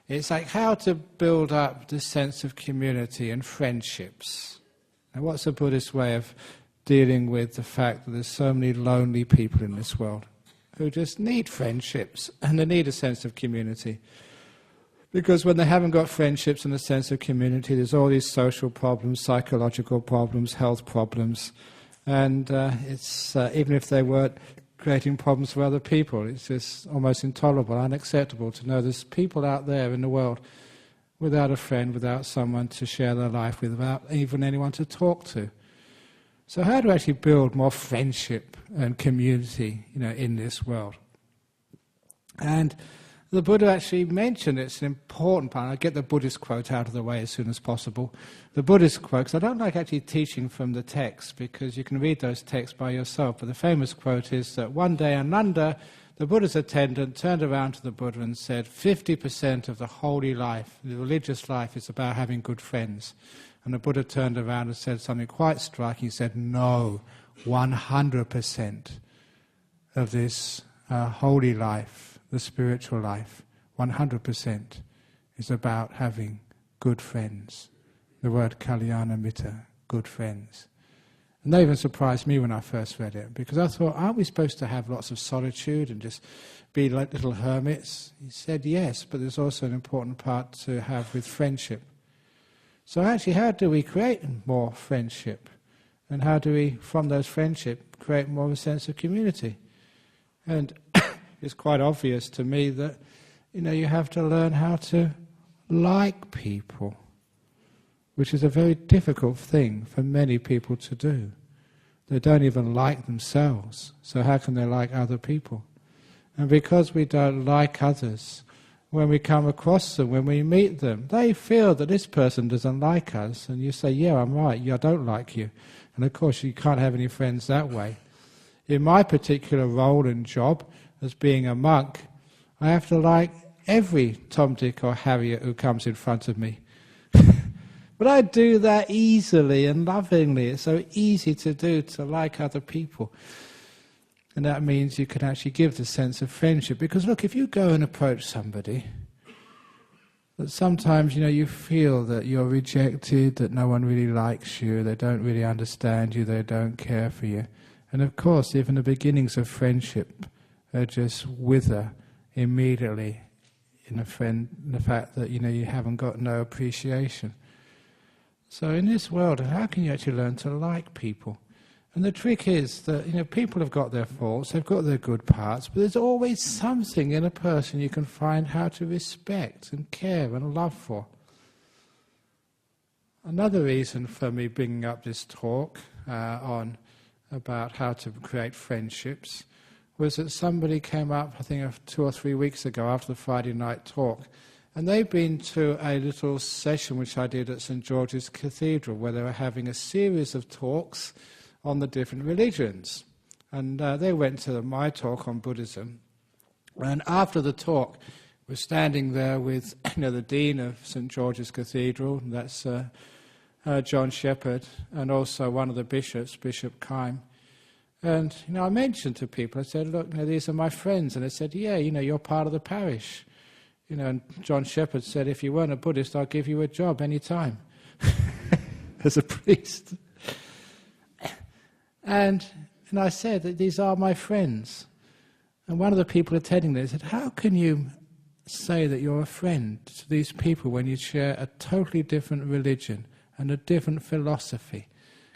It's like how to build up this sense of community and friendships. And what's a Buddhist way of dealing with the fact that there's so many lonely people in this world who just need friendships and they need a sense of community? Because when they haven't got friendships and a sense of community, there's all these social problems, psychological problems, health problems, and it's even if they weren't creating problems for other people, it's just almost intolerable, unacceptable to know there's people out there in the world without a friend, without someone to share their life with, without even anyone to talk to. So how do we actually build more friendship and community, in this world? And the Buddha actually mentioned it's an important part. I'll get the Buddhist quote out of the way as soon as possible. The Buddhist quote, because I don't like actually teaching from the text, because you can read those texts by yourself. But the famous quote is that one day Ananda, the Buddha's attendant, turned around to the Buddha and said, 50% of the holy life, the religious life, is about having good friends. And the Buddha turned around and said something quite striking. He said, no, 100% of this holy life, the spiritual life, 100% is about having good friends. The word kalyana mitta, good friends. And that even surprised me when I first read it, because I thought, aren't we supposed to have lots of solitude and just be like little hermits? He said yes, but there's also an important part to have with friendship. So actually, how do we create more friendship? And how do we, from those friendship, create more of a sense of community? And it's quite obvious to me that, you have to learn how to like people, which is a very difficult thing for many people to do. They don't even like themselves, so how can they like other people? And because we don't like others, when we come across them, when we meet them, they feel that this person doesn't like us, and you say, yeah, I'm right, I don't like you. And of course you can't have any friends that way. In my particular role and job as being a monk, I have to like every Tom, Dick or Harriet who comes in front of me. But I do that easily and lovingly. It's so easy to do, to like other people. And that means you can actually give the sense of friendship. Because look, if you go and approach somebody, that sometimes, you feel that you're rejected, that no one really likes you, they don't really understand you, they don't care for you. And of course, even the beginnings of friendship are just wither immediately in the fact that, you haven't got no appreciation. So in this world, how can you actually learn to like people? And the trick is that, people have got their faults, they've got their good parts, but there's always something in a person you can find how to respect and care and love for. Another reason for me bringing up this talk on about how to create friendships was that somebody came up, I think 2 or 3 weeks ago after the Friday night talk, and they've been to a little session which I did at St. George's Cathedral, where they were having a series of talks on the different religions. And they went to my talk on Buddhism. And after the talk, we're standing there with the Dean of St. George's Cathedral, that's John Shepherd, and also one of the bishops, Bishop Keim. And I mentioned to people, I said, look, these are my friends. And they said, yeah, you're part of the parish. And John Shepherd said, if you weren't a Buddhist, I'll give you a job any time as a priest. And I said that these are my friends. And one of the people attending there said, how can you say that you're a friend to these people when you share a totally different religion and a different philosophy?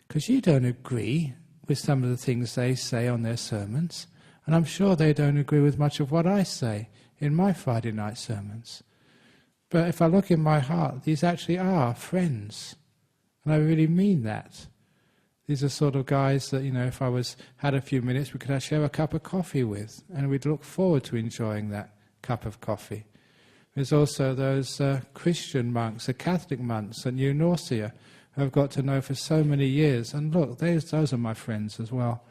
Because you don't agree with some of the things they say on their sermons, and I'm sure they don't agree with much of what I say in my Friday night sermons. But if I look in my heart, these actually are friends, and I really mean that. These are sort of guys that, if I had a few minutes, we could actually have a cup of coffee with, and we'd look forward to enjoying that cup of coffee. There's also those Christian monks, the Catholic monks at New Norcia, who I've got to know for so many years, and look, those are my friends as well.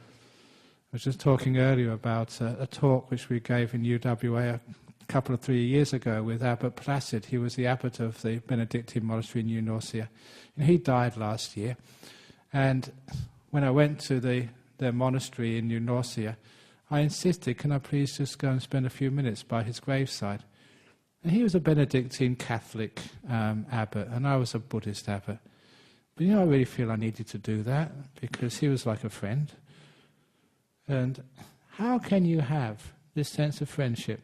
I was just talking earlier about a talk which we gave in UWA a couple of 3 years ago with Abbot Placid. He was the abbot of the Benedictine monastery in New Norcia. And he died last year. And when I went to their monastery in New Norcia, I insisted, can I please just go and spend a few minutes by his graveside? And he was a Benedictine Catholic abbot, and I was a Buddhist abbot. But I really feel I needed to do that, because he was like a friend. And how can you have this sense of friendship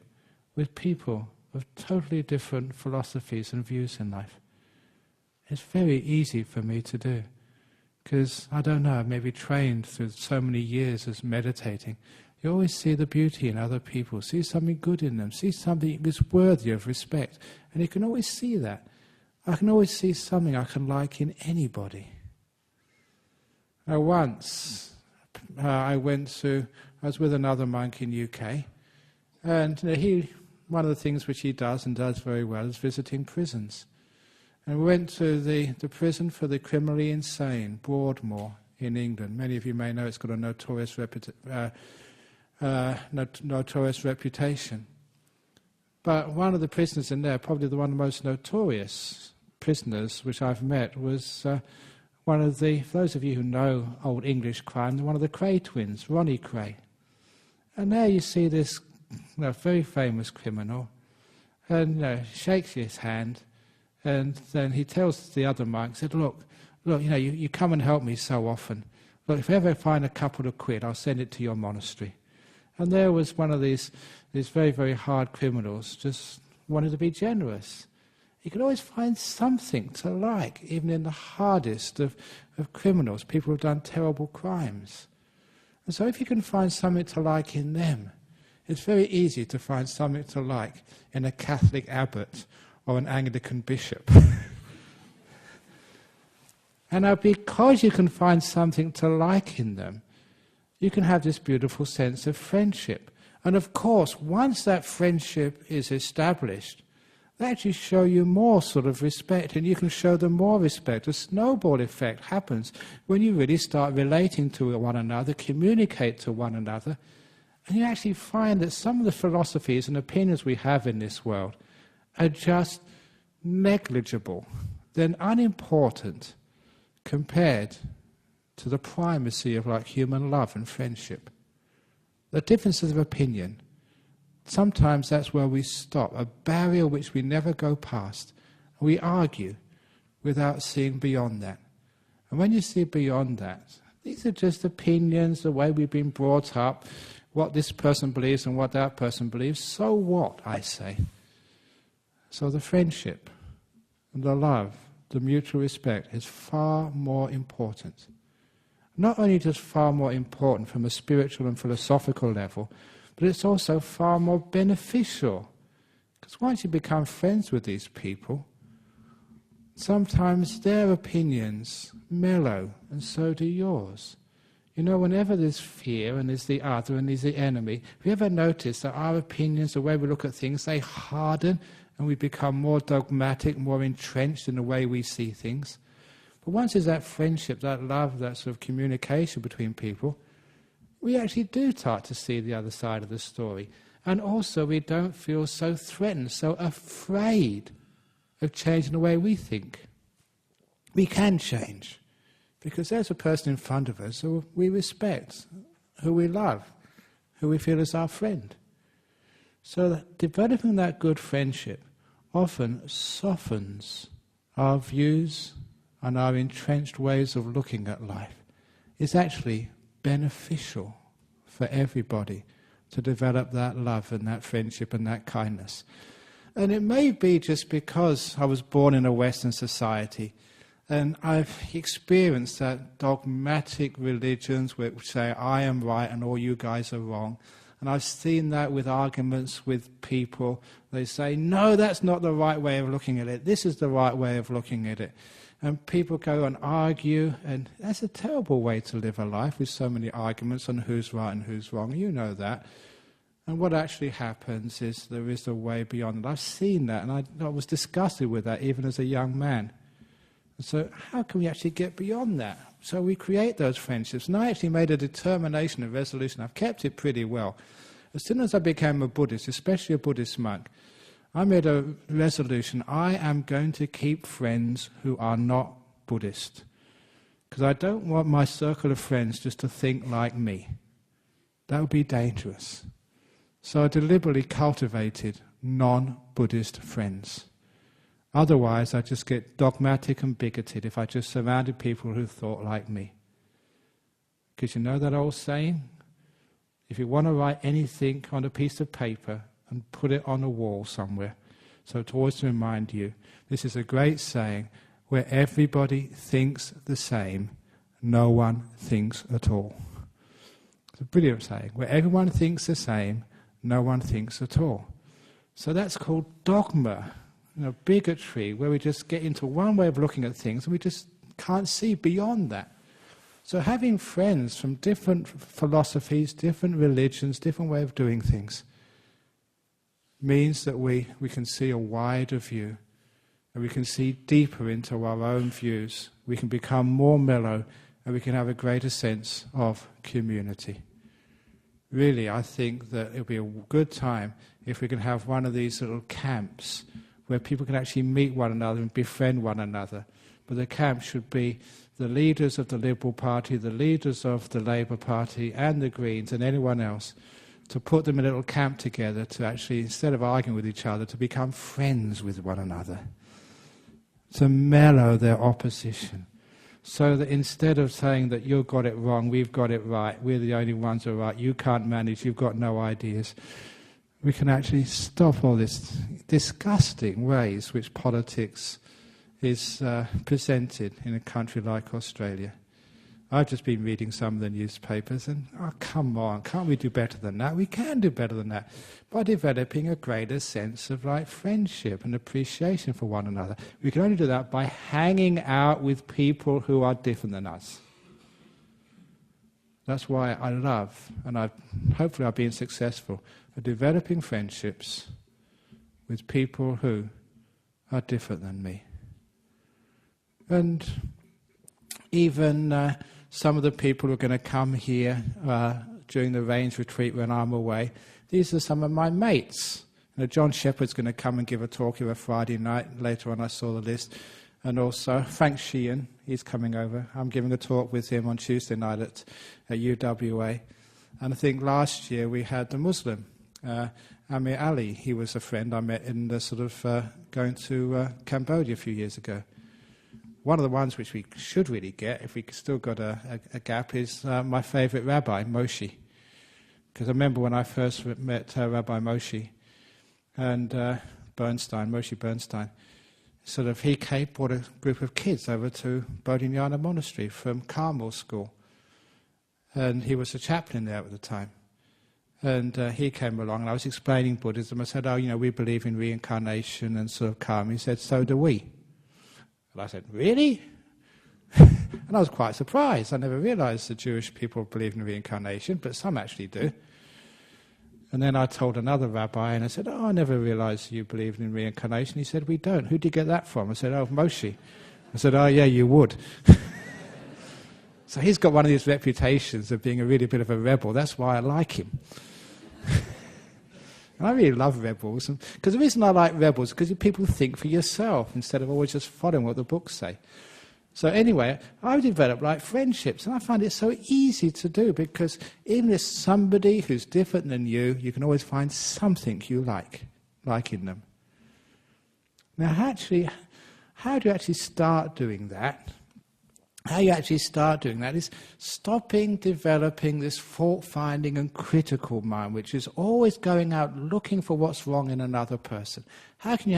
with people of totally different philosophies and views in life? It's very easy for me to do, because, I don't know, I've maybe trained through so many years as meditating. You always see the beauty in other people, see something good in them, see something that's worthy of respect. And you can always see that. I can always see something I can like in anybody. Once, I was with another monk in UK, and one of the things which he does and does very well is visiting prisons. And we went to the prison for the criminally insane, Broadmoor, in England. Many of you may know it's got a notorious reputation. But one of the prisoners in there, probably one of the most notorious prisoners which I've met, was one of the, for those of you who know old English crime, one of the Cray twins, Ronnie Cray. And there you see this very famous criminal, and shakes his hand, and then he tells the other monk, said, look, you come and help me so often. Look, if I ever find a couple of quid, I'll send it to your monastery. And there was one of these very, very hard criminals, just wanted to be generous. You can always find something to like, even in the hardest of criminals, people who have done terrible crimes. And so if you can find something to like in them, it's very easy to find something to like in a Catholic abbot or an Anglican bishop. And now, because you can find something to like in them, you can have this beautiful sense of friendship. And of course, once that friendship is established, they actually show you more sort of respect, and you can show them more respect. A snowball effect happens when you really start relating to one another, communicate to one another, and you actually find that some of the philosophies and opinions we have in this world are just negligible, then unimportant, compared to the primacy of human love and friendship. The differences of opinion, sometimes that's where we stop, a barrier which we never go past. We argue without seeing beyond that. And when you see beyond that, these are just opinions, the way we've been brought up, what this person believes and what that person believes. So what, I say? So the friendship and the love, the mutual respect is far more important. Not only just far more important from a spiritual and philosophical level, but it's also far more beneficial. Because once you become friends with these people, sometimes their opinions mellow, and so do yours. Whenever there's fear and there's the other and there's the enemy, have you ever noticed that our opinions, the way we look at things, they harden and we become more dogmatic, more entrenched in the way we see things? But once there's that friendship, that love, that sort of communication between people, we actually do start to see the other side of the story. And also we don't feel so threatened, so afraid of changing the way we think. We can change, because there's a person in front of us who we respect, who we love, who we feel is our friend. So that developing that good friendship often softens our views and our entrenched ways of looking at life. It's actually beneficial for everybody to develop that love and that friendship and that kindness. And it may be just because I was born in a Western society and I've experienced that dogmatic religions which say I am right and all you guys are wrong. And I've seen that with arguments with people. They say, no, that's not the right way of looking at it. This is the right way of looking at it. And people go and argue, and that's a terrible way to live a life with so many arguments on who's right and who's wrong. You know that. And what actually happens is there is a way beyond it. I've seen that, and I was disgusted with that even as a young man. And so how can we actually get beyond that? So we create those friendships. And I actually made a determination, a resolution. I've kept it pretty well. As soon as I became a Buddhist, especially a Buddhist monk, I made a resolution. I am going to keep friends who are not Buddhist. Because I don't want my circle of friends just to think like me. That would be dangerous. So I deliberately cultivated non-Buddhist Buddhist friends. Otherwise, I just get dogmatic and bigoted if I just surrounded people who thought like me. Because you know that old saying? If you want to write anything on a piece of paper and put it on a wall somewhere, so to always remind you, this is a great saying, where everybody thinks the same, no one thinks at all. It's a brilliant saying. Where everyone thinks the same, no one thinks at all. So that's called dogma, bigotry, where we just get into one way of looking at things and we just can't see beyond that. So having friends from different philosophies, different religions, different way of doing things, means that we can see a wider view, and we can see deeper into our own views. We can become more mellow, and we can have a greater sense of community. Really, I think that it'll be a good time if we can have one of these little camps where people can actually meet one another and befriend one another. But the camp should be the leaders of the Liberal Party, the leaders of the Labour Party and the Greens and anyone else, to put them in a little camp together to actually, instead of arguing with each other, to become friends with one another, to mellow their opposition. So that instead of saying that you've got it wrong, we've got it right, we're the only ones who are right, you can't manage, you've got no ideas, we can actually stop all this disgusting ways which politics is presented in a country like Australia. I've just been reading some of the newspapers and, oh, come on, can't we do better than that? We can do better than that by developing a greater sense of friendship and appreciation for one another. We can only do that by hanging out with people who are different than us. That's why I love, and hopefully I've been successful, at developing friendships with people who are different than me. And even some of the people who are going to come here during the Range Retreat when I'm away, these are some of my mates. John Shepherd's going to come and give a talk here a Friday night. Later on I saw the list. And also Frank Sheehan, he's coming over. I'm giving a talk with him on Tuesday night at UWA. And I think last year we had the Muslim, Amir Ali. He was a friend I met in the going to Cambodia a few years ago. One of the ones which we should really get, if we still got a gap, is my favourite rabbi, Moshe. Because I remember when I first met Rabbi Moshe and Moshe Bernstein, he brought a group of kids over to Bodhinyana Monastery from Carmel School. And he was a chaplain there at the time. And he came along and I was explaining Buddhism. I said, we believe in reincarnation and karma. He said, so do we. And I said, really? And I was quite surprised. I never realized the Jewish people believe in reincarnation, but some actually do. And then I told another rabbi, and I said, I never realized you believed in reincarnation. He said, we don't. Who did you get that from? I said, Moshe. I said, yeah, you would. So he's got one of these reputations of being a really bit of a rebel. That's why I like him. I really love rebels, because the reason I like rebels is because people think for yourself instead of always just following what the books say. So anyway, I've developed friendships, and I find it so easy to do, because even if somebody who's different than you can always find something you like in them. Now how do you actually start doing that? How you actually start doing that is stopping developing this fault-finding and critical mind, which is always going out looking for what's wrong in another person. How can you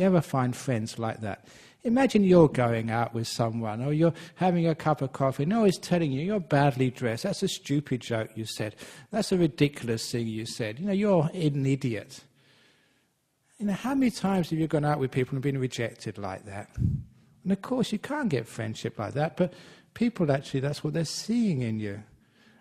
ever find friends like that? Imagine you're going out with someone, or you're having a cup of coffee, and they're always telling you you're badly dressed. That's a stupid joke you said. That's a ridiculous thing you said. You're an idiot. How many times have you gone out with people and been rejected like that? And of course, you can't get friendship like that, but people actually, that's what they're seeing in you.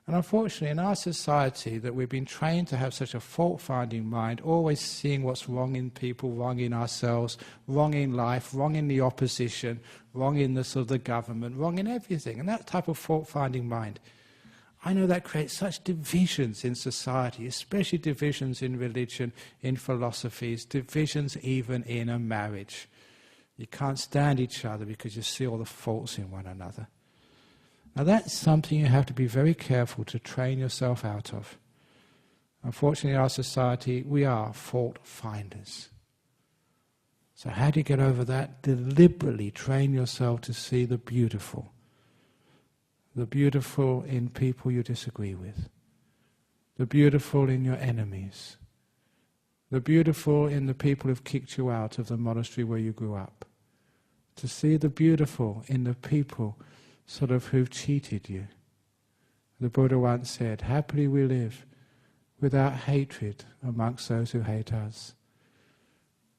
And unfortunately, in our society, that we've been trained to have such a fault-finding mind, always seeing what's wrong in people, wrong in ourselves, wrong in life, wrong in the opposition, wrong in the government, wrong in everything. And that type of fault-finding mind, I know that creates such divisions in society, especially divisions in religion, in philosophies, divisions even in a marriage. You can't stand each other because you see all the faults in one another. Now that's something you have to be very careful to train yourself out of. Unfortunately, in our society, we are fault finders. So how do you get over that? Deliberately train yourself to see the beautiful. The beautiful in people you disagree with. The beautiful in your enemies. The beautiful in the people who've kicked you out of the monastery where you grew up. To see the beautiful in the people sort of who've cheated you. The Buddha once said, happily we live without hatred amongst those who hate us.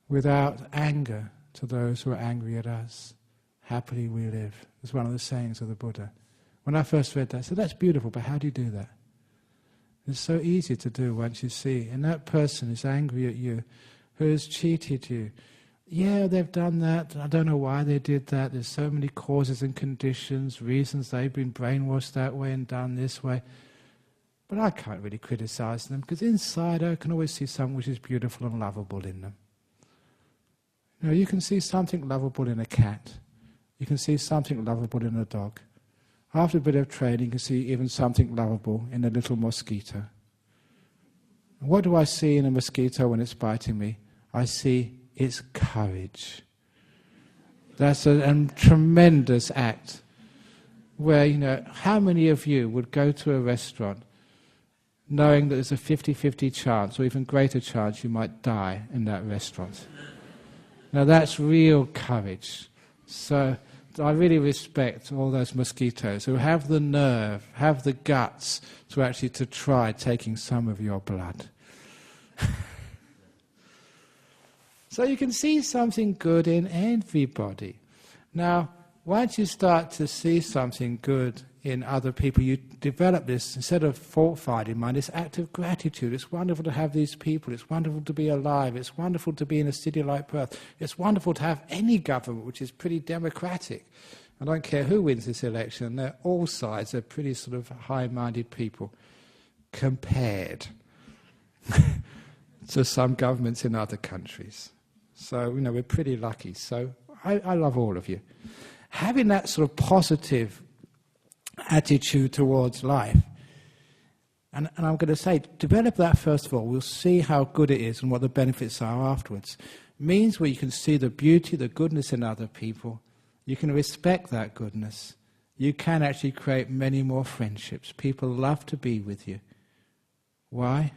Without anger to those who are angry at us. Happily we live. It's one of the sayings of the Buddha. When I first read that, I said, that's beautiful, but how do you do that? It's so easy to do once you see. And that person is angry at you, who has cheated you. Yeah, they've done that. I don't know why they did that. There's so many causes and conditions, reasons they've been brainwashed that way and done this way. But I can't really criticize them, because inside I can always see something which is beautiful and lovable in them. You know, you can see something lovable in a cat. You can see something lovable in a dog. After a bit of training, you can see even something lovable in a little mosquito. What do I see in a mosquito when it's biting me? I see its courage. That's a tremendous act. Where, you know, how many of you would go to a restaurant knowing that there's a 50-50 chance, or even greater chance, you might die in that restaurant? Now that's real courage. So I really respect all those mosquitoes who have the nerve, have the guts to actually to try taking some of your blood. So you can see something good in everybody. Now, once you start to see something good in other people, you develop this, instead of fault-finding mind, this act of gratitude. It's wonderful to have these people. It's wonderful to be alive. It's wonderful to be in a city like Perth. It's wonderful to have any government which is pretty democratic. I don't care who wins this election. They're all sides. They're pretty sort of high-minded people compared to some governments in other countries. So, you know, we're pretty lucky. So I love all of you. Having that sort of positive attitude towards life, and I'm going to say, develop that first of all. We'll see how good it is and what the benefits are afterwards. Means where you can see the beauty, the goodness in other people. You can respect that goodness. You can actually create many more friendships. People love to be with you. Why?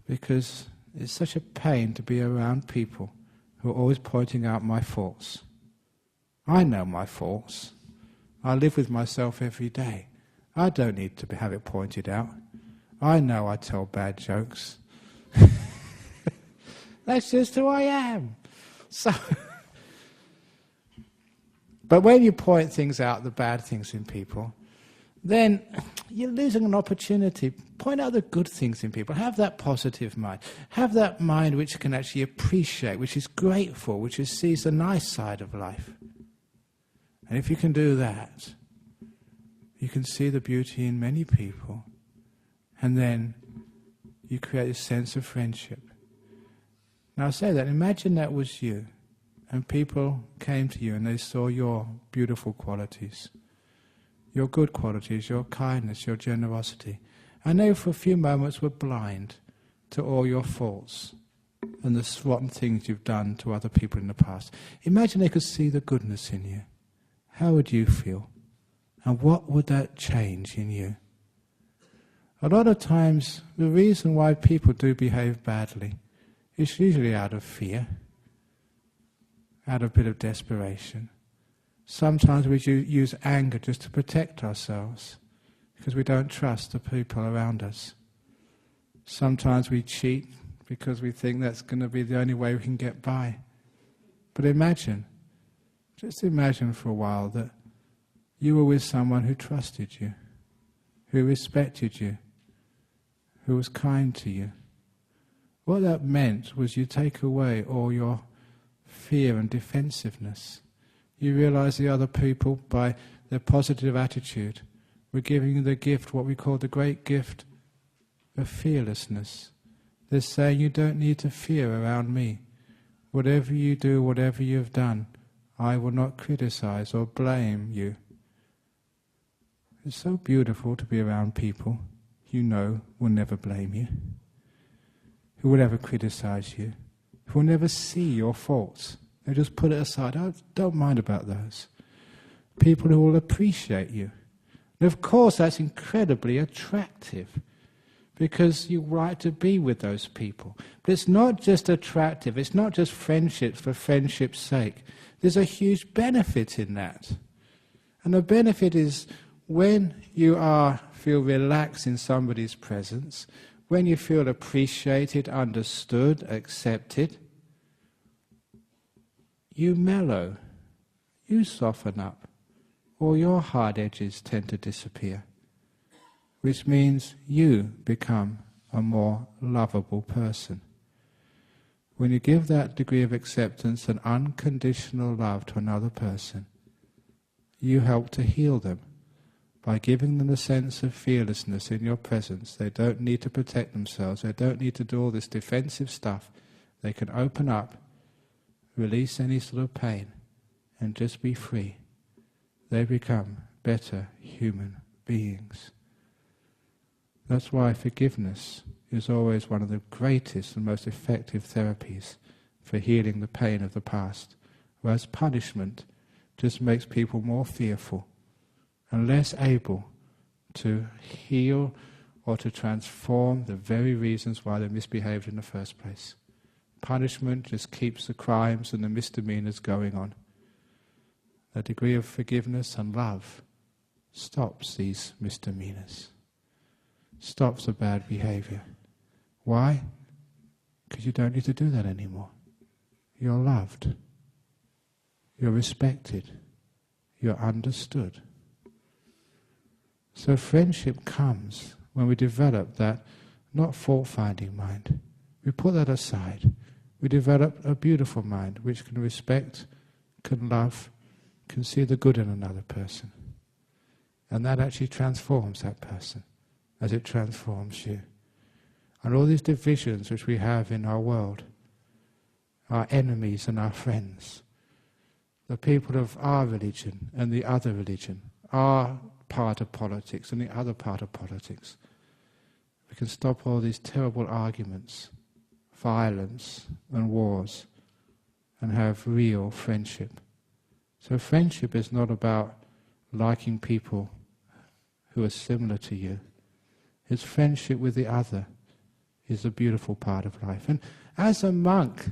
Because it's such a pain to be around people who are always pointing out my faults. I know my faults. I live with myself every day. I don't need to have it pointed out. I know I tell bad jokes. That's just who I am. So, but when you point things out, the bad things in people, then you're losing an opportunity. Point out the good things in people. Have that positive mind. Have that mind which can actually appreciate, which is grateful, which sees the nice side of life. And if you can do that, you can see the beauty in many people. And then you create a sense of friendship. Now I say that, imagine that was you. And people came to you and they saw your beautiful qualities. Your good qualities, your kindness, your generosity. And they for a few moments were blind to all your faults and the rotten things you've done to other people in the past. Imagine they could see the goodness in you. How would you feel? And what would that change in you? A lot of times, the reason why people do behave badly is usually out of fear, out of a bit of desperation. Sometimes we use anger just to protect ourselves because we don't trust the people around us. Sometimes we cheat because we think that's going to be the only way we can get by. But just imagine for a while that you were with someone who trusted you, who respected you, who was kind to you. What that meant was you take away all your fear and defensiveness. You realize the other people, by their positive attitude, were giving you the gift, what we call the great gift of fearlessness. They're saying you don't need to fear around me. Whatever you do, whatever you've done, I will not criticize or blame you. It's so beautiful to be around people, you know will never blame you, who will never criticize you, who will never see your faults. They just put it aside. I don't mind about those. People who will appreciate you. And of course that's incredibly attractive, because you like to be with those people. But it's not just attractive, it's not just friendships for friendship's sake. There's a huge benefit in that. And the benefit is when you feel relaxed in somebody's presence, when you feel appreciated, understood, accepted, you mellow, you soften up, or your hard edges tend to disappear, which means you become a more lovable person. When you give that degree of acceptance and unconditional love to another person, you help to heal them by giving them a sense of fearlessness in your presence. They don't need to protect themselves. They don't need to do all this defensive stuff. They can open up, release any sort of pain, and just be free. They become better human beings. That's why forgiveness is always one of the greatest and most effective therapies for healing the pain of the past, whereas punishment just makes people more fearful and less able to heal or to transform the very reasons why they misbehaved in the first place. Punishment just keeps the crimes and the misdemeanors going on. A degree of forgiveness and love stops these misdemeanors, stops the bad behavior. Why? Because you don't need to do that anymore. You're loved. You're respected. You're understood. So friendship comes when we develop that not fault-finding mind. We put that aside. We develop a beautiful mind which can respect, can love, can see the good in another person. And that actually transforms that person as it transforms you. And all these divisions which we have in our world, our enemies and our friends, the people of our religion and the other religion, our part of politics and the other part of politics. We can stop all these terrible arguments, violence and wars, and have real friendship. So friendship is not about liking people who are similar to you. It's friendship with the other is a beautiful part of life. And as a monk,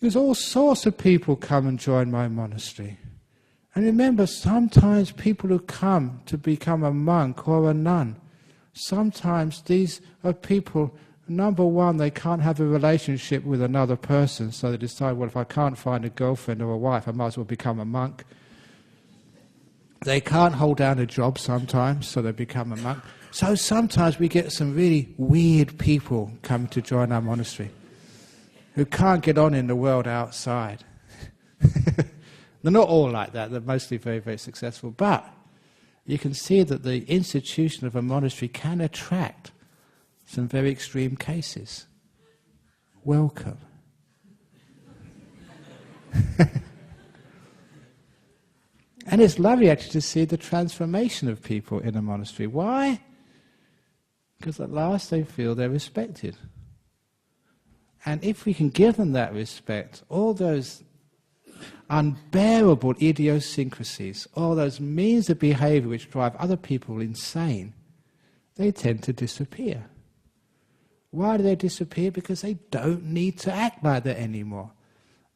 there's all sorts of people come and join my monastery. And remember, sometimes people who come to become a monk or a nun, sometimes these are people, number one, they can't have a relationship with another person, so they decide, well, if I can't find a girlfriend or a wife, I might as well become a monk. They can't hold down a job sometimes, so they become a monk. So sometimes we get some really weird people come to join our monastery who can't get on in the world outside. They're not all like that, they're mostly very, very successful. But you can see that the institution of a monastery can attract some very extreme cases. Welcome. And it's lovely actually to see the transformation of people in a monastery. Why? Because at last they feel they're respected. And if we can give them that respect, all those unbearable idiosyncrasies, all those means of behavior which drive other people insane, they tend to disappear. Why do they disappear? Because they don't need to act like that anymore.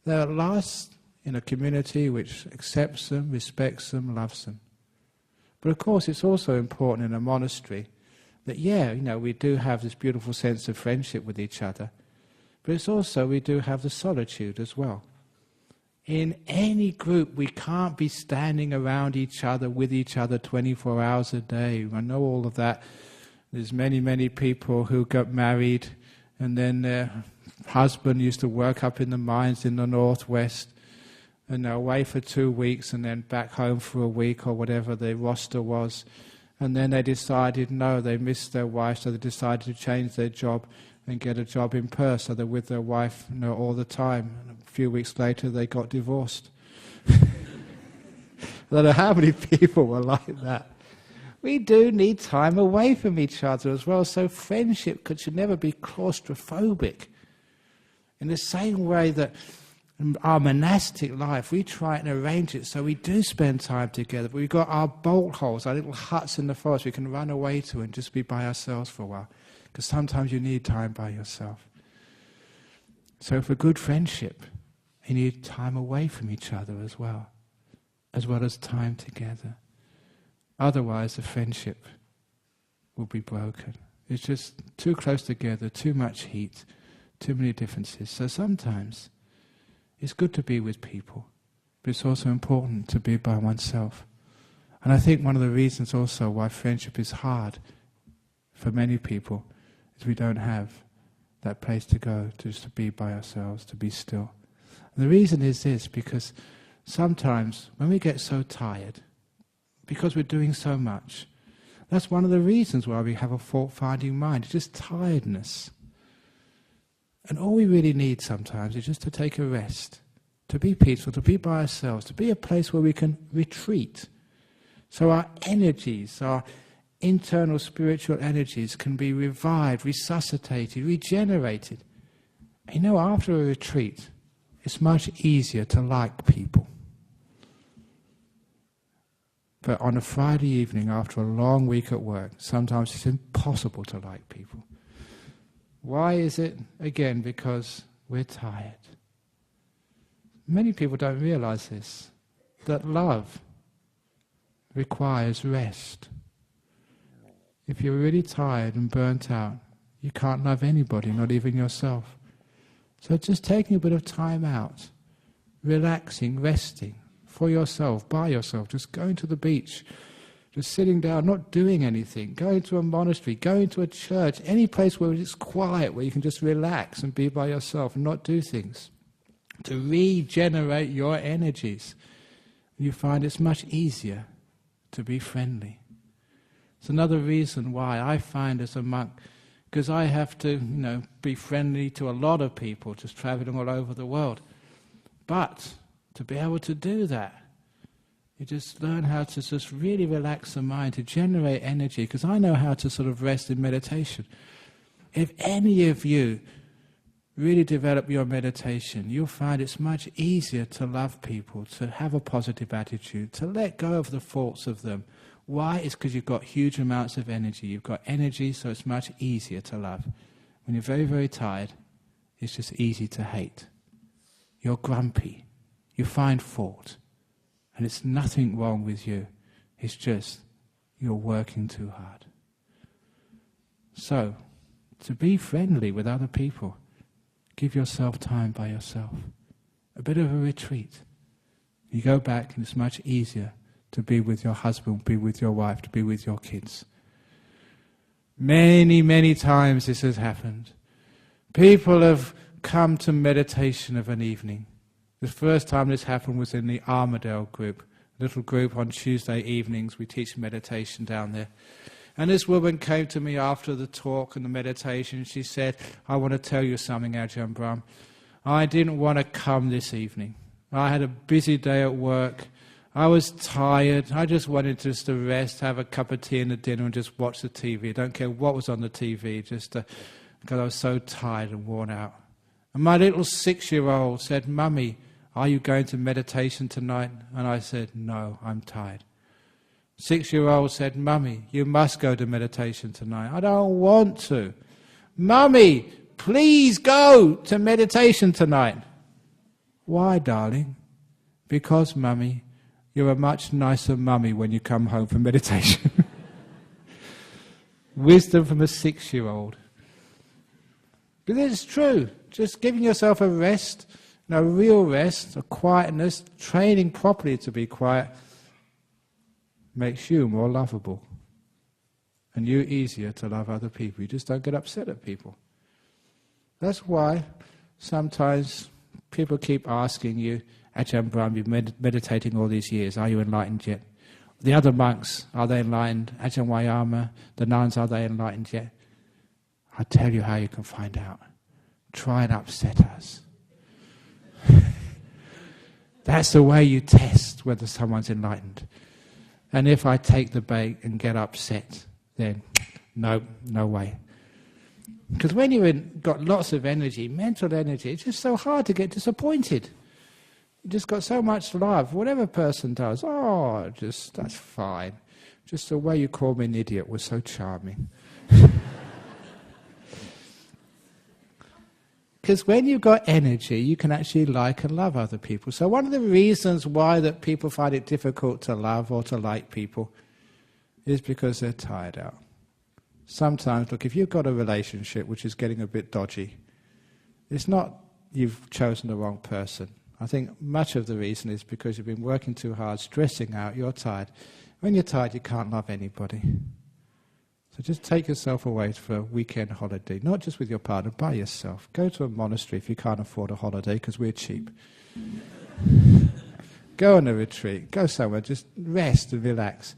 They're at last in a community which accepts them, respects them, loves them. But of course it's also important in a monastery that, we do have this beautiful sense of friendship with each other, but it's also we do have the solitude as well. In any group, we can't be standing around each other, with each other 24 hours a day. I know all of that. There's many, many people who got married and then their husband used to work up in the mines in the northwest and they're away for 2 weeks and then back home for a week or whatever the roster was. And then they decided, no, they missed their wife, so they decided to change their job and get a job in Perth, so they're with their wife all the time. And a few weeks later, they got divorced. I don't know how many people were like that. We do need time away from each other as well, so friendship should never be claustrophobic. In the same way that our monastic life, we try and arrange it so we do spend time together, but we've got our bolt holes, our little huts in the forest we can run away to and just be by ourselves for a while. Because sometimes you need time by yourself. So for good friendship, you need time away from each other as well as time together. Otherwise the friendship will be broken. It's just too close together, too much heat, too many differences. So sometimes it's good to be with people, but it's also important to be by oneself. And I think one of the reasons also why friendship is hard for many people is we don't have that place to go, just to be by ourselves, to be still. And the reason is this, because sometimes when we get so tired, because we're doing so much, that's one of the reasons why we have a fault-finding mind. It's just tiredness. And all we really need sometimes is just to take a rest, to be peaceful, to be by ourselves, to be a place where we can retreat. So our energies, our internal spiritual energies can be revived, resuscitated, regenerated. And you know, after a retreat, it's much easier to like people. But on a Friday evening after a long week at work, sometimes it's impossible to like people. Why is it? Again, because we're tired. Many people don't realize this, that love requires rest. If you're really tired and burnt out, you can't love anybody, not even yourself. So just taking a bit of time out, relaxing, resting for yourself, by yourself, just going to the beach, just sitting down, not doing anything, going to a monastery, going to a church, any place where it's quiet, where you can just relax and be by yourself and not do things, to regenerate your energies. You find it's much easier to be friendly. It's another reason why I find as a monk, because I have to, be friendly to a lot of people, just traveling all over the world. But to be able to do that, you just learn how to just really relax the mind, to generate energy, because I know how to sort of rest in meditation. If any of you really develop your meditation, you'll find it's much easier to love people, to have a positive attitude, to let go of the faults of them. Why? It's because you've got huge amounts of energy. You've got energy, so it's much easier to love. When you're very, very tired, it's just easy to hate. You're grumpy. You find fault. And it's nothing wrong with you. It's just you're working too hard. So, to be friendly with other people, give yourself time by yourself. A bit of a retreat. You go back and it's much easier to be with your husband, be with your wife, to be with your kids. Many, many times this has happened. People have come to meditation of an evening. The first time this happened was in the Armadale group, a little group on Tuesday evenings. We teach meditation down there. And this woman came to me after the talk and the meditation. She said, I want to tell you something, Ajahn Brahm. I didn't want to come this evening. I had a busy day at work. I was tired. I just wanted just to rest, have a cup of tea and a dinner and just watch the TV. I don't care what was on the TV, just because I was so tired and worn out. And my little 6-year-old said, Mummy, are you going to meditation tonight? And I said, no, I'm tired. 6-year-old said, Mummy, you must go to meditation tonight. I don't want to. Mummy, please go to meditation tonight. Why, darling? Because, Mummy, you're a much nicer mummy when you come home from meditation. Wisdom from a 6-year-old. But it's true. Just giving yourself a rest, a real rest, a quietness, training properly to be quiet, makes you more lovable. And you easier to love other people. You just don't get upset at people. That's why sometimes people keep asking you, Ajahn Brahm, you've been meditating all these years, are you enlightened yet? The other monks, are they enlightened? Ajahn Wayama, the nuns, are they enlightened yet? I'll tell you how you can find out. Try and upset us. That's the way you test whether someone's enlightened. And if I take the bait and get upset, then no way. Because when you've got lots of energy, mental energy, it's just so hard to get disappointed. You just got so much love. Whatever a person does, that's fine. Just the way you call me an idiot was so charming. Because when you've got energy, you can actually like and love other people. So one of the reasons why that people find it difficult to love or to like people is because they're tired out. Sometimes, look, if you've got a relationship which is getting a bit dodgy, it's not you've chosen the wrong person. I think much of the reason is because you've been working too hard, stressing out, you're tired. When you're tired, you can't love anybody. So just take yourself away for a weekend holiday, not just with your partner, by yourself. Go to a monastery if you can't afford a holiday, because we're cheap. Go on a retreat, go somewhere, just rest and relax.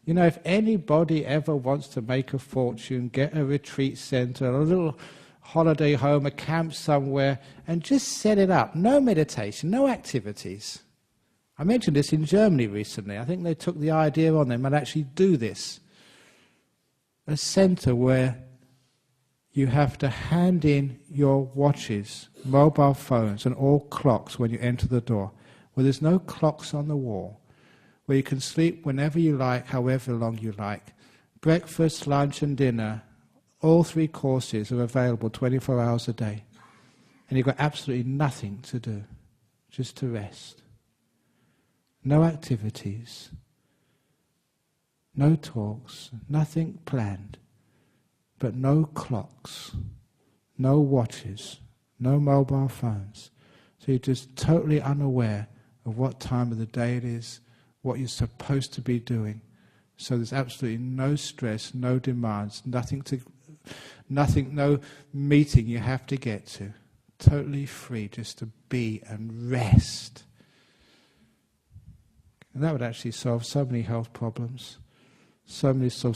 You know, if anybody ever wants to make a fortune, get a retreat center, a little holiday home, a camp somewhere, and just set it up. No meditation, no activities. I mentioned this in Germany recently. I think they took the idea on them and actually do this. A center where you have to hand in your watches, mobile phones, and all clocks when you enter the door, where there's no clocks on the wall, where you can sleep whenever you like, however long you like. Breakfast, lunch and dinner, all 3 courses are available 24 hours a day. And you've got absolutely nothing to do, just to rest. No activities, no talks, nothing planned, but no clocks, no watches, no mobile phones. So you're just totally unaware of what time of the day it is, what you're supposed to be doing. So there's absolutely no stress, no demands, no meeting you have to get to. Totally free just to be and rest. And that would actually solve so many health problems, so many so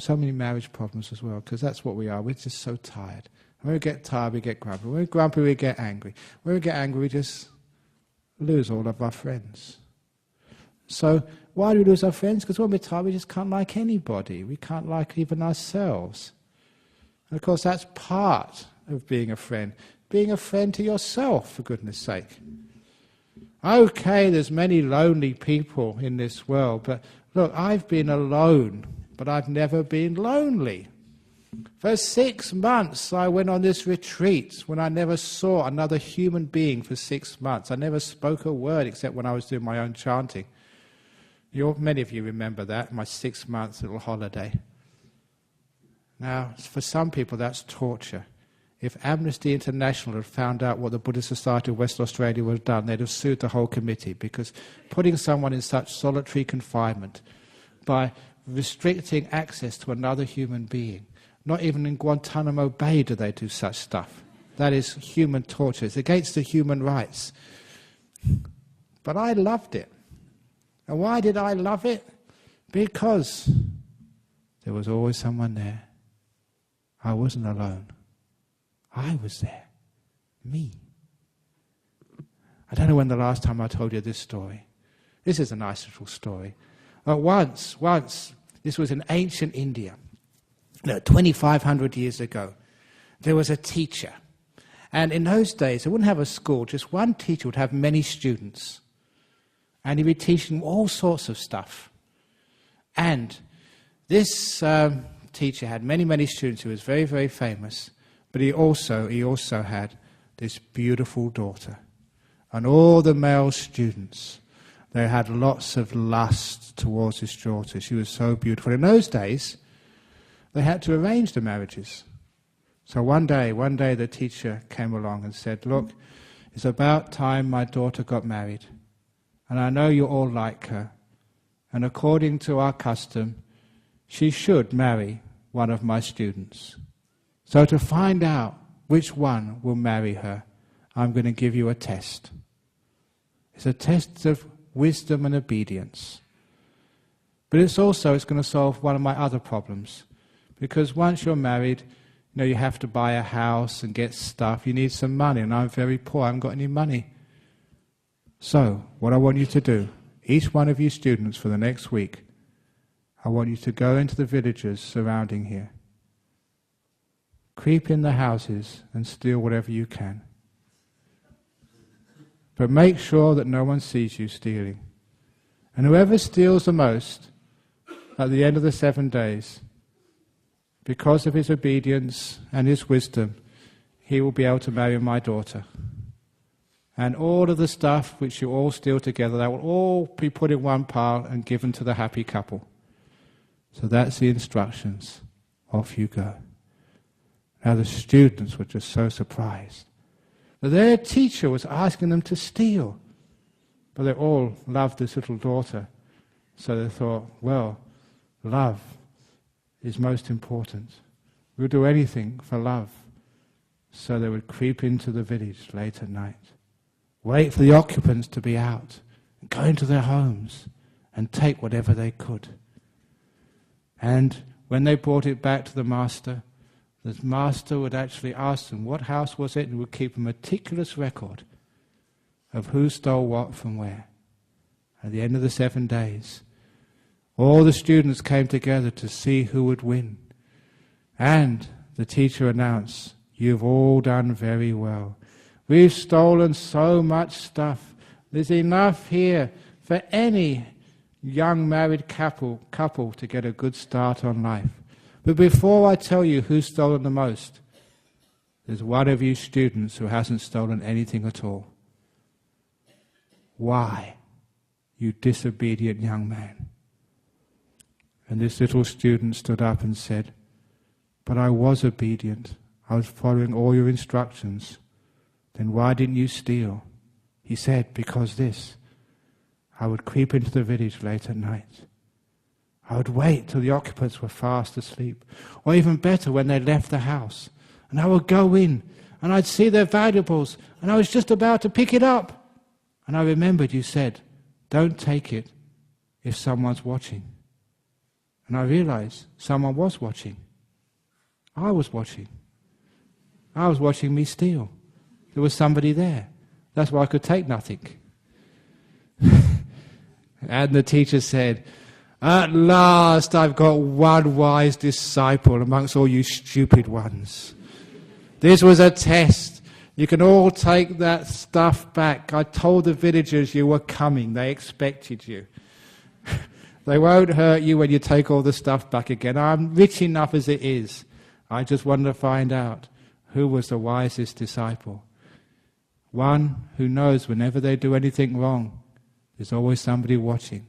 many marriage problems as well, because that's what we are. We're just so tired. And when we get tired, we get grumpy. When we're grumpy, we get angry. When we get angry, we just lose all of our friends. So why do we lose our friends? Because when we're tired, we just can't like anybody. We can't like even ourselves. And of course, that's part of being a friend. Being a friend to yourself, for goodness sake. Okay, there's many lonely people in this world, but look, I've been alone, but I've never been lonely. For 6 months I went on this retreat when I never saw another human being for 6 months. I never spoke a word except when I was doing my own chanting. Many of you remember that, my 6 months little holiday. Now, for some people that's torture. If Amnesty International had found out what the Buddhist Society of West Australia would have done, they'd have sued the whole committee, because putting someone in such solitary confinement by restricting access to another human being, not even in Guantanamo Bay do they do such stuff. That is human torture. It's against the human rights. But I loved it. And why did I love it? Because there was always someone there. I wasn't alone. I was there. Me. I don't know when the last time I told you this story. This is a nice little story. Once, this was in ancient India, 2,500 years ago, there was a teacher. And in those days, they wouldn't have a school, just one teacher would have many students. And he'd be teaching all sorts of stuff. And this teacher had many, many students. He was very, very famous. But he also had this beautiful daughter. And all the male students, they had lots of lust towards this daughter. She was so beautiful. In those days, they had to arrange the marriages. So one day the teacher came along and said, look, it's about time my daughter got married. And I know you all like her. And according to our custom, she should marry one of my students. So to find out which one will marry her, I'm going to give you a test. It's a test of wisdom and obedience. But it's going to solve one of my other problems. Because once you're married, you have to buy a house and get stuff. You need some money, and I'm very poor. I haven't got any money. So, what I want you to do, each one of you students for the next week, I want you to go into the villages surrounding here. Creep in the houses and steal whatever you can. But make sure that no one sees you stealing. And whoever steals the most, at the end of the 7 days, because of his obedience and his wisdom, he will be able to marry my daughter. And all of the stuff which you all steal together, that will all be put in one pile and given to the happy couple. So that's the instructions. Off you go. Now the students were just so surprised. But their teacher was asking them to steal. But they all loved this little daughter. So they thought, well, love is most important. We'll do anything for love. So they would creep into the village late at night, wait for the occupants to be out, and go into their homes and take whatever they could. And when they brought it back to the master would actually ask them what house was it, and would keep a meticulous record of who stole what from where. At the end of the 7 days, all the students came together to see who would win. And the teacher announced, "You've all done very well. We've stolen so much stuff. There's enough here for any young married couple to get a good start on life. But before I tell you who's stolen the most, there's one of you students who hasn't stolen anything at all. Why, you disobedient young man?" And this little student stood up and said, "But I was obedient. I was following all your instructions. Then why didn't you steal?" He said, "Because this. I would creep into the village late at night. I would wait till the occupants were fast asleep, or even better, when they left the house. And I would go in, and I'd see their valuables, and I was just about to pick it up. And I remembered you said, don't take it if someone's watching. And I realized someone was watching. I was watching. I was watching me steal. There was somebody there. That's why I could take nothing." And the teacher said, "At last I've got one wise disciple amongst all you stupid ones. This was a test. You can all take that stuff back. I told the villagers you were coming. They expected you. They won't hurt you when you take all the stuff back again. I'm rich enough as it is. I just wanted to find out who was the wisest disciple. One who knows whenever they do anything wrong, there's always somebody watching.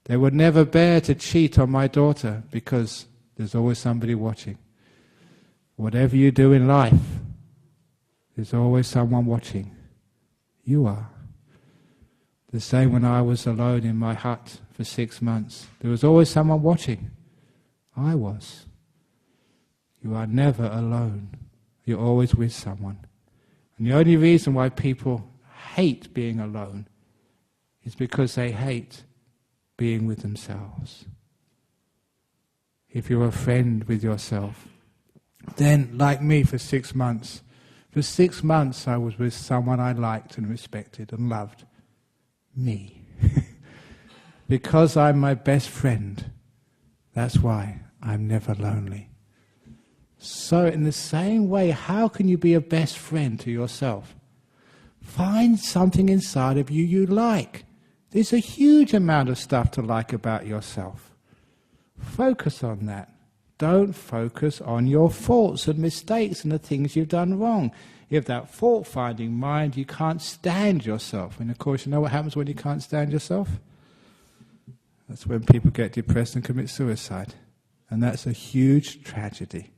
They would never bear to cheat on my daughter because there's always somebody watching. Whatever you do in life, there's always someone watching. You are." The same when I was alone in my hut for 6 months. There was always someone watching. I was. You are never alone. You're always with someone. And the only reason why people hate being alone is because they hate being with themselves. If you're a friend with yourself, then, like me for 6 months, I was with someone I liked and respected and loved. Me. Because I'm my best friend, that's why I'm never lonely. So in the same way, how can you be a best friend to yourself? Find something inside of you like. There's a huge amount of stuff to like about yourself. Focus on that. Don't focus on your faults and mistakes and the things you've done wrong. You have that fault-finding mind, you can't stand yourself. And of course, you know what happens when you can't stand yourself? That's when people get depressed and commit suicide. And that's a huge tragedy.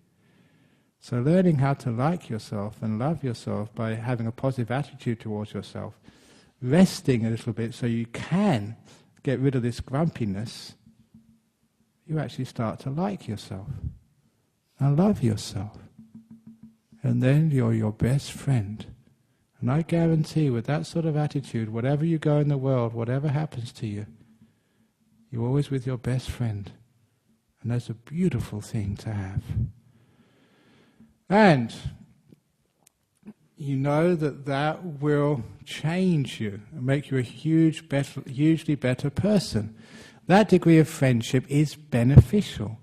So learning how to like yourself and love yourself by having a positive attitude towards yourself, resting a little bit so you can get rid of this grumpiness, you actually start to like yourself and love yourself. And then you're your best friend. And I guarantee with that sort of attitude, whatever you go in the world, whatever happens to you, you're always with your best friend. And that's a beautiful thing to have. And you know that will change you and make you a hugely better person. that degree of friendship is beneficial.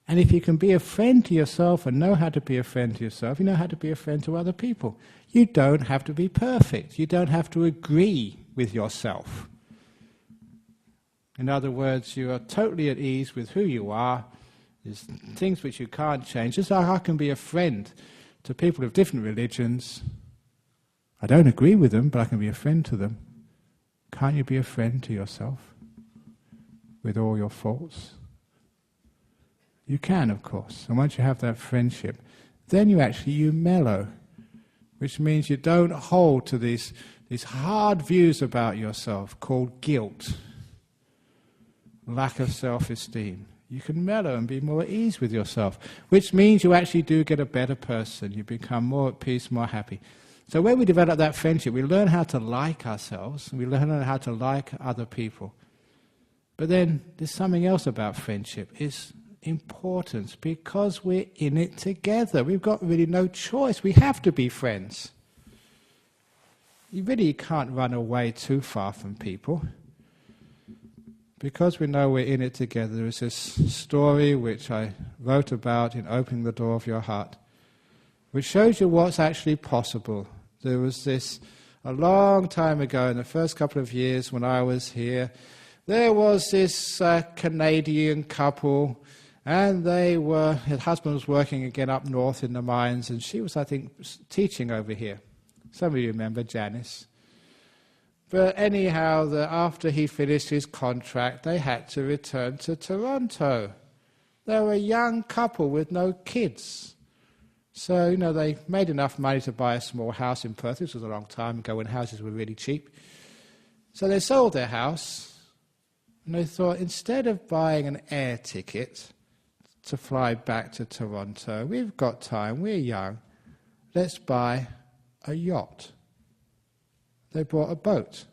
And if you can be a friend to yourself and know how to be a friend to yourself, you know how to be a friend to other people. You don't have to be perfect. You don't have to agree with yourself. In other words, you are totally at ease with who you are. There's things which you can't change. Just like I can be a friend to people of different religions. I don't agree with them, but I can be a friend to them. Can't you be a friend to yourself with all your faults? You can, of course. And once you have that friendship, then you mellow, which means you don't hold to these hard views about yourself called guilt, lack of self-esteem. You can mellow and be more at ease with yourself, which means you actually do get a better person. You become more at peace, more happy. So when we develop that friendship, we learn how to like ourselves, and we learn how to like other people. But then there's something else about friendship. It's importance, because we're in it together. We've got really no choice. We have to be friends. You really can't run away too far from people. Because we know we're in it together, there is this story which I wrote about in Opening the Door of Your Heart, which shows you what's actually possible. There was this, a long time ago, in the first couple of years when I was here, there was this Canadian couple, and his husband was working again up north in the mines, and she was, I think, teaching over here. Some of you remember Janice. But anyhow, after he finished his contract, they had to return to Toronto. They were a young couple with no kids. So, they made enough money to buy a small house in Perth. This was a long time ago when houses were really cheap. So they sold their house, and they thought, instead of buying an air ticket to fly back to Toronto, we've got time, we're young, let's buy a yacht. They bought a boat,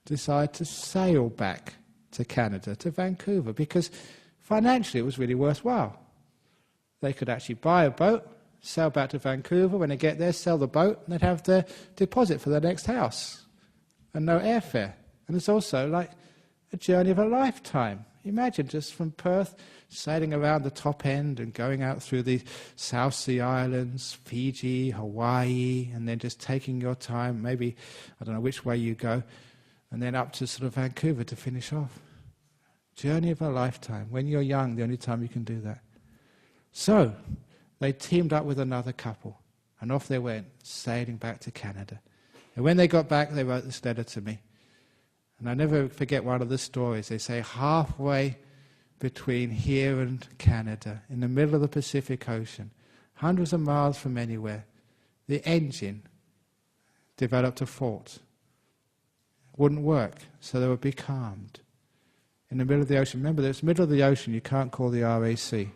decided to sail back to Canada, to Vancouver, because financially it was really worthwhile. They could actually buy a boat, sail back to Vancouver. When they get there, sell the boat, and they'd have their deposit for their next house and no airfare. And it's also like a journey of a lifetime. Imagine just from Perth sailing around the top end and going out through the South Sea Islands, Fiji, Hawaii, and then just taking your time, maybe, I don't know which way you go, and then up to sort of Vancouver to finish off. Journey of a lifetime. When you're young, the only time you can do that. So, they teamed up with another couple, and off they went, sailing back to Canada. And when they got back, they wrote this letter to me. And I never forget one of the stories. They say, halfway between here and Canada, in the middle of the Pacific Ocean, hundreds of miles from anywhere, the engine developed a fault. It wouldn't work, so they were becalmed. In the middle of the ocean. Remember, it's the middle of the ocean, you can't call the RAC.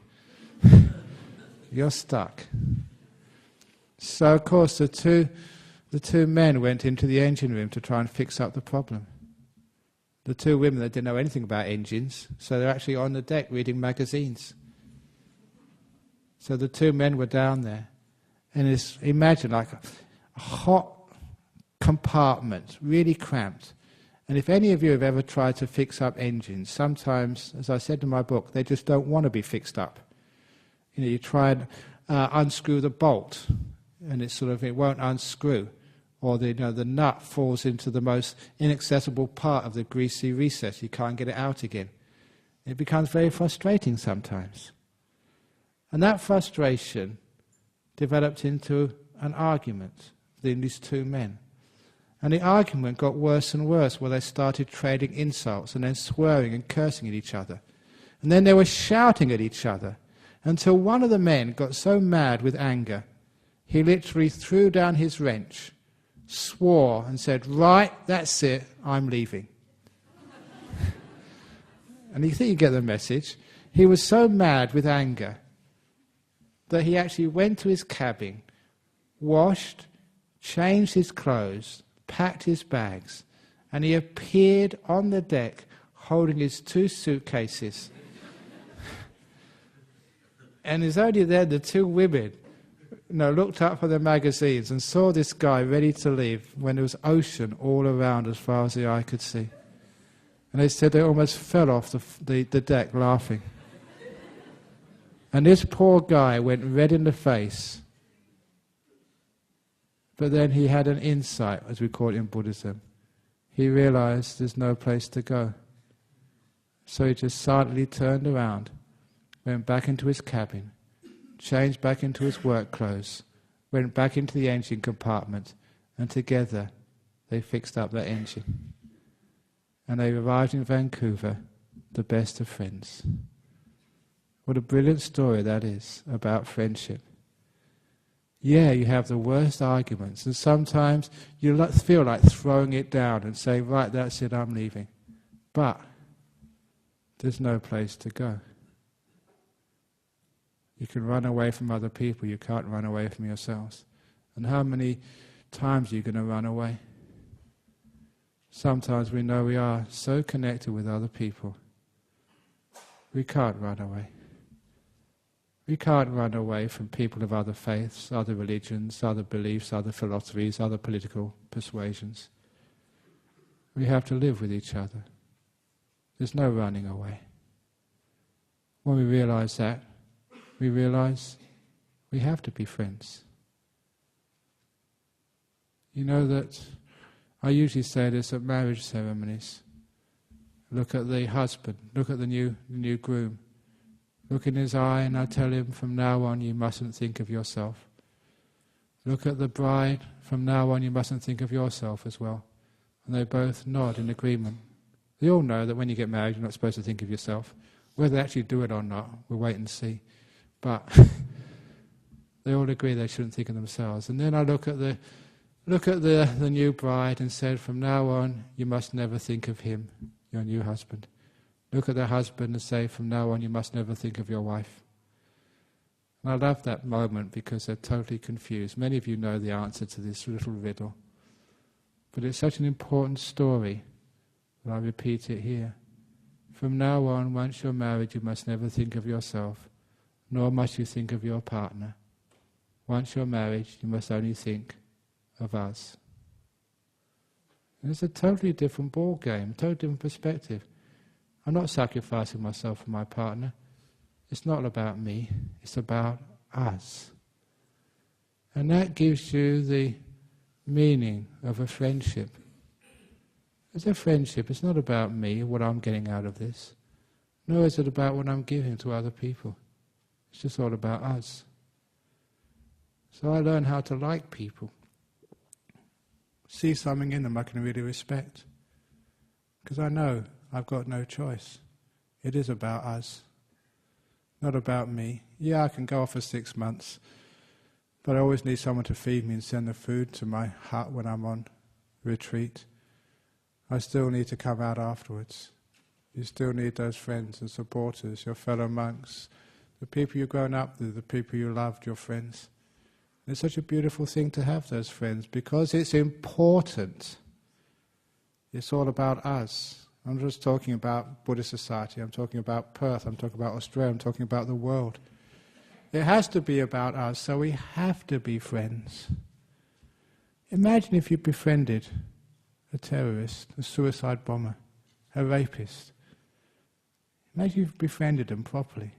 You're stuck. So, of course, the two men went into the engine room to try and fix up the problem. The two women, they didn't know anything about engines, so they're actually on the deck reading magazines. So the two men were down there, and imagine like a hot compartment, really cramped. And if any of you have ever tried to fix up engines, sometimes, as I said in my book, they just don't want to be fixed up. You try and unscrew the bolt, and it won't unscrew. Or the nut falls into the most inaccessible part of the greasy recess. You can't get it out again. It becomes very frustrating sometimes. And that frustration developed into an argument between these two men. And the argument got worse and worse, where they started trading insults and then swearing and cursing at each other. And then they were shouting at each other, until one of the men got so mad with anger, he literally threw down his wrench, swore and said, "Right, that's it, I'm leaving." And you think you get the message. He was so mad with anger that he actually went to his cabin, washed, changed his clothes, packed his bags, and he appeared on the deck holding his 2 suitcases. And it's only then the 2 women looked up from their magazines and saw this guy ready to leave when there was ocean all around as far as the eye could see. And they said they almost fell off the deck laughing. And this poor guy went red in the face. But then he had an insight, as we call it in Buddhism. He realized there's no place to go. So he just silently turned around, went back into his cabin, changed back into his work clothes, went back into the engine compartment, and together they fixed up that engine. And they arrived in Vancouver, the best of friends. What a brilliant story that is about friendship. Yeah, you have the worst arguments, and sometimes you feel like throwing it down and saying, right, that's it, I'm leaving. But there's no place to go. You can run away from other people, you can't run away from yourselves. And how many times are you going to run away? Sometimes we know we are so connected with other people, we can't run away. We can't run away from people of other faiths, other religions, other beliefs, other philosophies, other political persuasions. We have to live with each other. There's no running away. When we realize that, we realize we have to be friends. You know that I usually say this at marriage ceremonies. Look at the husband, look at the new groom. Look in his eye and I tell him, from now on you mustn't think of yourself. Look at the bride, from now on you mustn't think of yourself as well. And they both nod in agreement. They all know that when you get married you're not supposed to think of yourself. Whether they actually do it or not, we'll wait and see. But they all agree they shouldn't think of themselves. And then I look at the new bride and said, from now on you must never think of him, your new husband. Look at the husband and say, from now on you must never think of your wife. And I love that moment because they're totally confused. Many of you know the answer to this little riddle. But it's such an important story that I repeat it here. From now on, once you're married, you must never think of yourself, nor must you think of your partner. Once you're married, you must only think of us. And it's a totally different ball game, a totally different perspective. I'm not sacrificing myself for my partner. It's not about me, it's about us. And that gives you the meaning of a friendship. As a friendship, it's not about me, what I'm getting out of this. Nor is it about what I'm giving to other people. It's just all about us. So I learn how to like people. See something in them I can really respect. Because I know I've got no choice. It is about us, not about me. Yeah, I can go off for 6 months, but I always need someone to feed me and send the food to my hut when I'm on retreat. I still need to come out afterwards. You still need those friends and supporters, your fellow monks, the people you've grown up with, the people you loved, your friends. It's such a beautiful thing to have those friends because it's important. It's all about us. I'm just talking about Buddhist society, I'm talking about Perth, I'm talking about Australia, I'm talking about the world. It has to be about us, so we have to be friends. Imagine if you befriended a terrorist, a suicide bomber, a rapist. Imagine if you befriended them properly,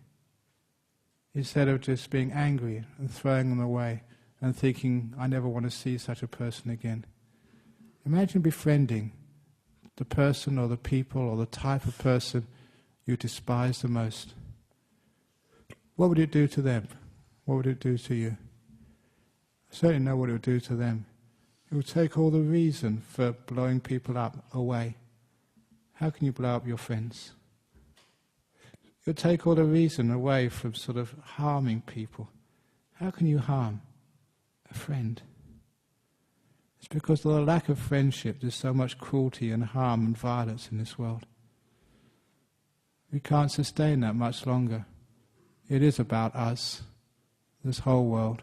instead of just being angry and throwing them away and thinking, I never want to see such a person again. Imagine befriending the person or the people or the type of person you despise the most. What would it do to them? What would it do to you? I certainly know what it would do to them. It would take all the reason for blowing people up away. How can you blow up your friends? It would take all the reason away from sort of harming people. How can you harm a friend? It's because of the lack of friendship there's so much cruelty and harm and violence in this world. We can't sustain that much longer. It is about us, this whole world.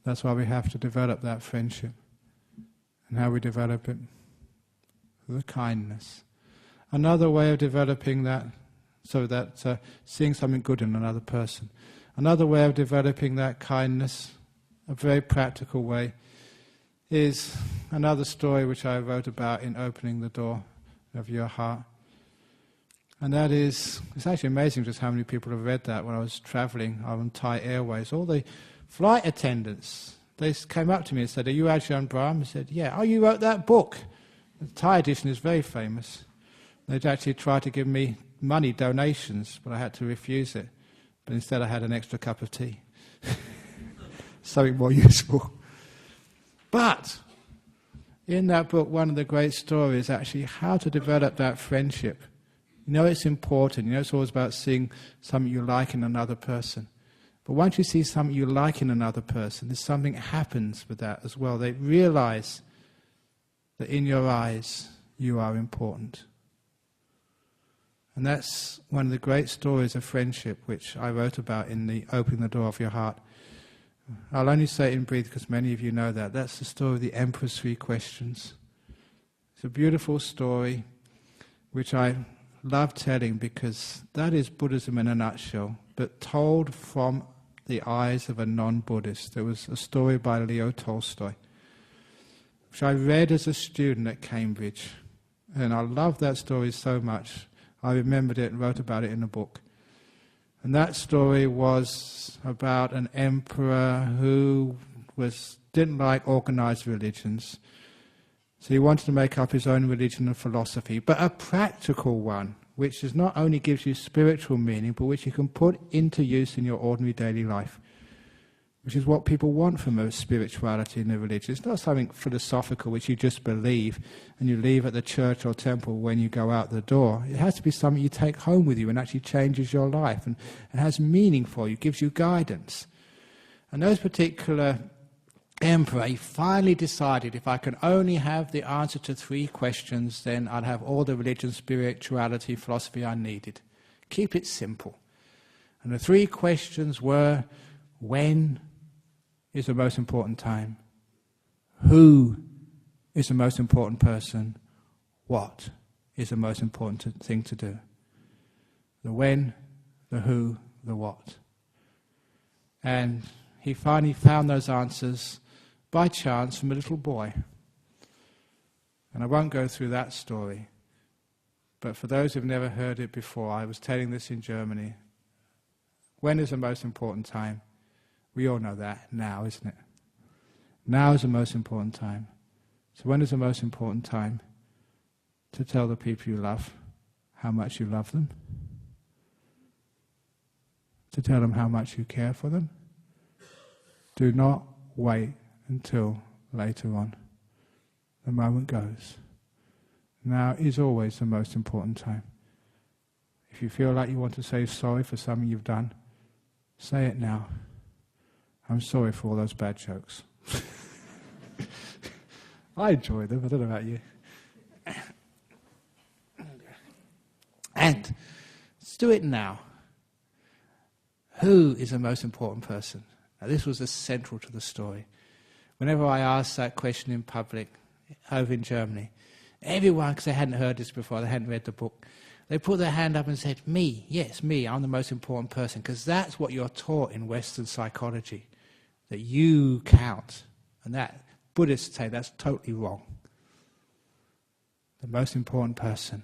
That's why we have to develop that friendship. And how we develop it? With kindness. Another way of developing that, seeing something good in another person. Another way of developing that kindness, a very practical way, is another story which I wrote about in Opening the Door of Your Heart. And that is, it's actually amazing just how many people have read that when I was travelling on Thai Airways. All the flight attendants, they came up to me and said, "Are you Ajahn Brahm?" I said, "Yeah." "Oh, you wrote that book?" The Thai edition is very famous. They'd actually tried to give me money donations, but I had to refuse it. But instead I had an extra cup of tea. Something more useful. But in that book, one of the great stories is actually how to develop that friendship. You know it's important. You know it's always about seeing something you like in another person. But once you see something you like in another person, there's something happens with that as well. They realize that in your eyes you are important. And that's one of the great stories of friendship which I wrote about in the Opening the Door of Your Heart. I'll only say it in brief because many of you know that. That's the story of the Emperor's 3 questions. It's a beautiful story which I love telling because that is Buddhism in a nutshell, but told from the eyes of a non-Buddhist. There was a story by Leo Tolstoy, which I read as a student at Cambridge. And I loved that story so much. I remembered it and wrote about it in a book. And that story was about an emperor who didn't like organized religions. So he wanted to make up his own religion and philosophy, but a practical one, which is not only gives you spiritual meaning, but which you can put into use in your ordinary daily life, which is what people want from a spirituality and a religion. It's not something philosophical which you just believe and you leave at the church or temple when you go out the door. It has to be something you take home with you and actually changes your life and has meaning for you, gives you guidance. And those particular emperor, he finally decided if I can only have the answer to 3 questions, then I'd have all the religion, spirituality, philosophy I needed. Keep it simple. And the 3 questions were, when is the most important time? Who is the most important person? What is the most important thing to do? The when, the who, the what. And he finally found those answers by chance from a little boy. And I won't go through that story, but for those who've never heard it before, I was telling this in Germany. When is the most important time? We all know that. Now, isn't it? Now is the most important time. So when is the most important time? To tell the people you love how much you love them. To tell them how much you care for them. Do not wait until later on. The moment goes. Now is always the most important time. If you feel like you want to say sorry for something you've done, say it now. I'm sorry for all those bad jokes. I enjoy them, I don't know about you. And let's do it now. Who is the most important person? Now, this was central to the story. Whenever I asked that question in public, over in Germany, everyone, because they hadn't heard this before, they hadn't read the book, they put their hand up and said, me, yes, me, I'm the most important person, because that's what you're taught in Western psychology, that you count. And that, Buddhists say that's totally wrong. The most important person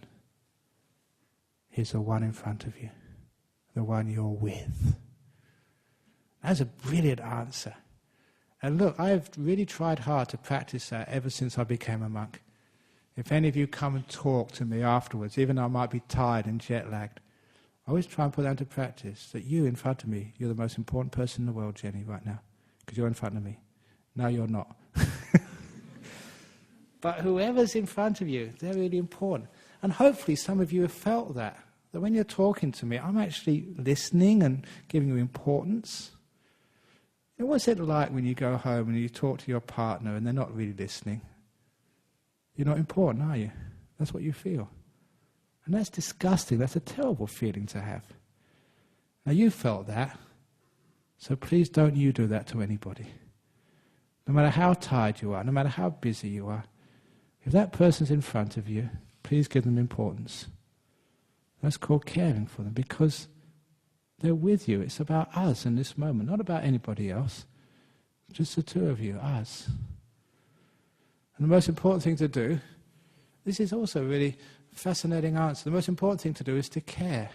is the one in front of you, the one you're with. That's a brilliant answer. And look, I've really tried hard to practice that ever since I became a monk. If any of you come and talk to me afterwards, even though I might be tired and jet-lagged, I always try and put that into practice, that you in front of me, you're the most important person in the world, Jenny, right now, because you're in front of me. No, you're not. But whoever's in front of you, they're really important. And hopefully some of you have felt that when you're talking to me, I'm actually listening and giving you importance. And what's it like when you go home and you talk to your partner and they're not really listening? You're not important, are you? That's what you feel. And that's disgusting. That's a terrible feeling to have. Now, you felt that, so please don't you do that to anybody. No matter how tired you are, no matter how busy you are, if that person's in front of you, please give them importance. That's called caring for them, because they're with you. It's about us in this moment, not about anybody else. Just the two of you, us. And the most important thing to do, this is also really Fascinating answer. The most important thing to do is to care.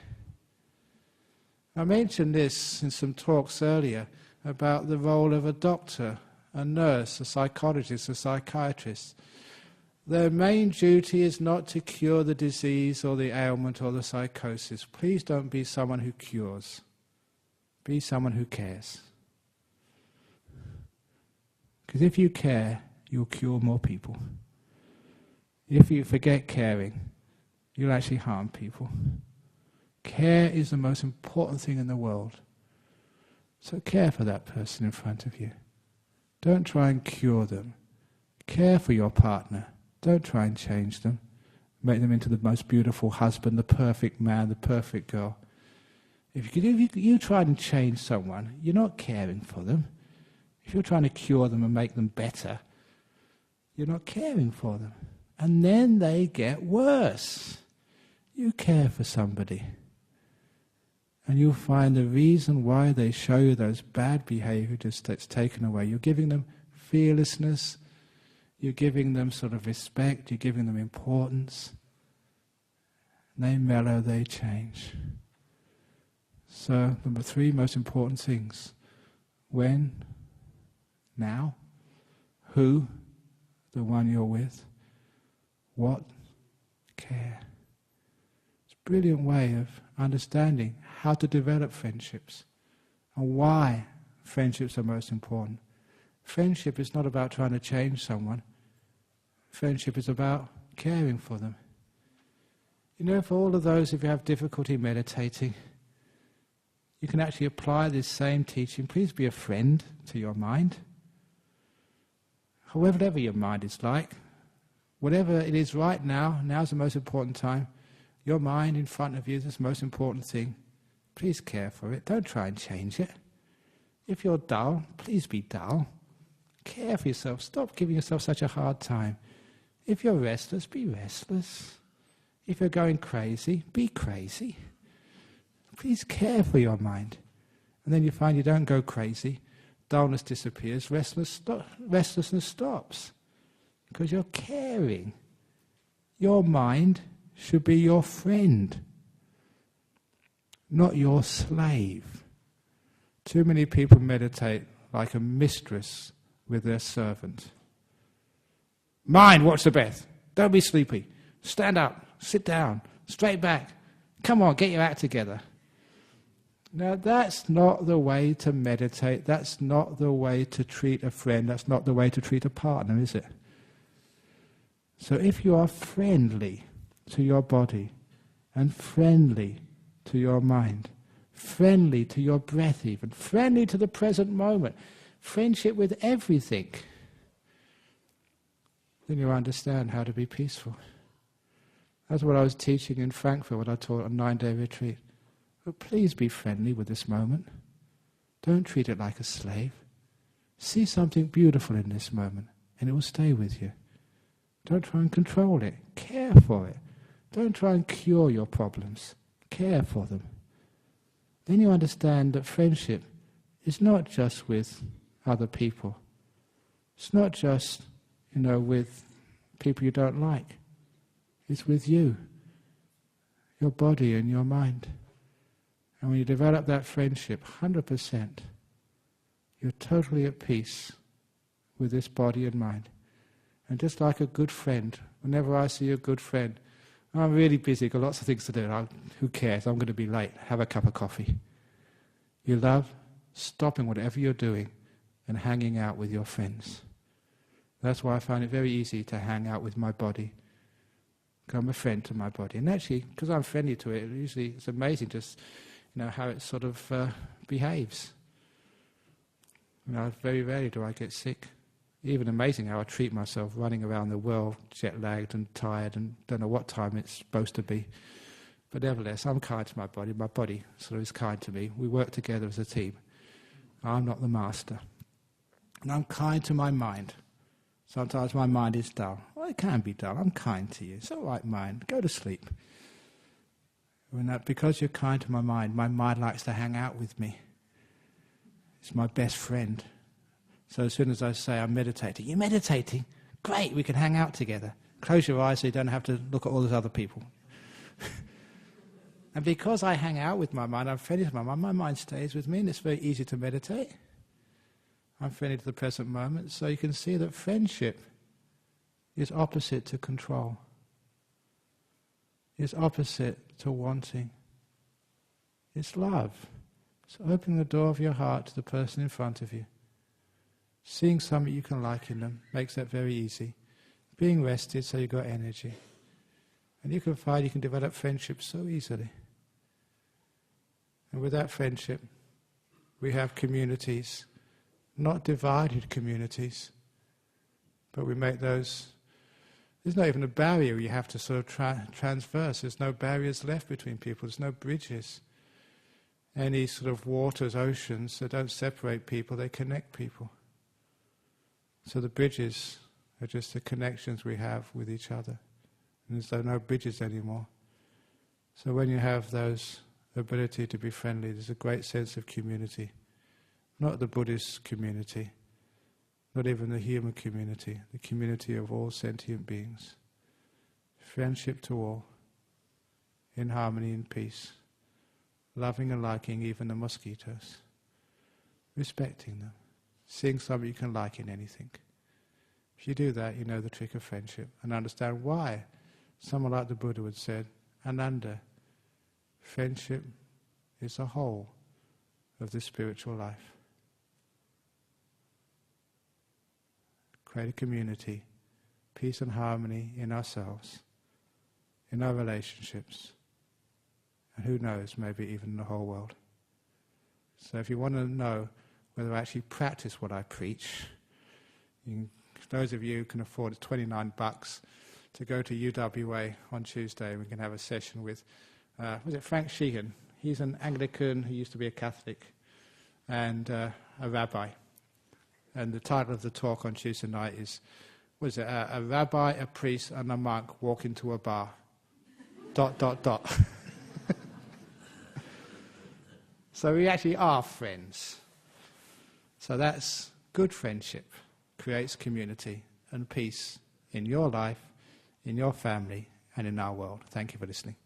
I mentioned this in some talks earlier about the role of a doctor, a nurse, a psychologist, a psychiatrist. Their main duty is not to cure the disease or the ailment or the psychosis. Please don't be someone who cures. Be someone who cares. Because if you care, you'll cure more people. If you forget caring, you'll actually harm people. Care is the most important thing in the world. So care for that person in front of you. Don't try and cure them. Care for your partner. Don't try and change them. Make them into the most beautiful husband, the perfect man, the perfect girl. If you try and change someone, you're not caring for them. If you're trying to cure them and make them better, you're not caring for them. And then they get worse. You care for somebody. And you'll find the reason why they show you those bad behavior that's taken away. You're giving them fearlessness. You're giving them sort of respect. You're giving them importance. They mellow, they change. So, number 3 most important things. When, now, who, the one you're with, what, care. It's a brilliant way of understanding how to develop friendships and why friendships are most important. Friendship is not about trying to change someone. Friendship is about caring for them. You know, for all of those, if you have difficulty meditating, you can actually apply this same teaching. Please be a friend to your mind. Whatever your mind is like, whatever it is right now, now's the most important time. Your mind in front of you is the most important thing. Please care for it. Don't try and change it. If you're dull, please be dull. Care for yourself. Stop giving yourself such a hard time. If you're restless, be restless. If you're going crazy, be crazy. Please care for your mind. And then you find you don't go crazy. Dullness disappears. Restlessness stops. Because you're caring. Your mind should be your friend, not your slave. Too many people meditate like a mistress with their servant. Mind, watch the breath. Don't be sleepy. Stand up, sit down, straight back. Come on, get your act together. Now, that's not the way to meditate. That's not the way to treat a friend. That's not the way to treat a partner, is it? So if you are friendly to your body and friendly to your mind, friendly to your breath even, friendly to the present moment, friendship with everything, then you understand how to be peaceful. That's what I was teaching in Frankfurt when I taught a 9-day retreat. But please be friendly with this moment. Don't treat it like a slave. See something beautiful in this moment, and it will stay with you. Don't try and control it. Care for it. Don't try and cure your problems. Care for them. Then you understand that friendship is not just with other people. It's not just, with people you don't like. It's with you, your body and your mind. And when you develop that friendship, 100%, you're totally at peace with this body and mind. And just like a good friend, whenever I see a good friend, I'm really busy, got lots of things to do. Who cares? I'm going to be late. Have a cup of coffee. You love stopping whatever you're doing and hanging out with your friends. That's why I find it very easy to hang out with my body. Because I'm a friend to my body. And actually, because I'm friendly to it, usually it's amazing just how it sort of behaves. Very rarely do I get sick. Even amazing how I treat myself running around the world, jet-lagged and tired and don't know what time it's supposed to be. But nevertheless, I'm kind to my body. My body sort of is kind to me. We work together as a team. I'm not the master. And I'm kind to my mind. Sometimes my mind is dull. Well, it can be dull. I'm kind to you. It's all right, mind. Go to sleep. Because you're kind to my mind likes to hang out with me. It's my best friend. So as soon as I say I'm meditating, you're meditating? Great, we can hang out together. Close your eyes so you don't have to look at all those other people. And because I hang out with my mind, I'm friendly with my mind stays with me, and it's very easy to meditate. I'm friendly to the present moment, so you can see that friendship is opposite to control. It's opposite to wanting. It's love. It's opening the door of your heart to the person in front of you. Seeing something you can like in them makes that very easy. Being rested so you've got energy. And you can find you can develop friendship so easily. And with that friendship, we have communities, not divided communities, but we make those. There's not even a barrier you have to sort of transverse. There's no barriers left between people. There's no bridges. Any sort of waters, oceans, that don't separate people, they connect people. So the bridges are just the connections we have with each other. And there's no bridges anymore. So when you have those ability to be friendly, there's a great sense of community. Not the Buddhist community, not even the human community, the community of all sentient beings. Friendship to all, in harmony and peace, loving and liking even the mosquitoes, respecting them, seeing something you can like in anything. If you do that, you know the trick of friendship and understand why someone like the Buddha would have said, Ananda, friendship is the whole of the spiritual life. Create a community, peace and harmony in ourselves, in our relationships, and who knows, maybe even in the whole world. So if you want to know whether I actually practice what I preach, those of you who can afford it, $29 to go to UWA on Tuesday, and we can have a session with was it Frank Sheehan? He's an Anglican who used to be a Catholic and a rabbi. And the title of the talk on Tuesday night is, a rabbi, a priest and a monk walk into a bar. ... So we actually are friends. So that's good friendship. Creates community and peace in your life, in your family and in our world. Thank you for listening.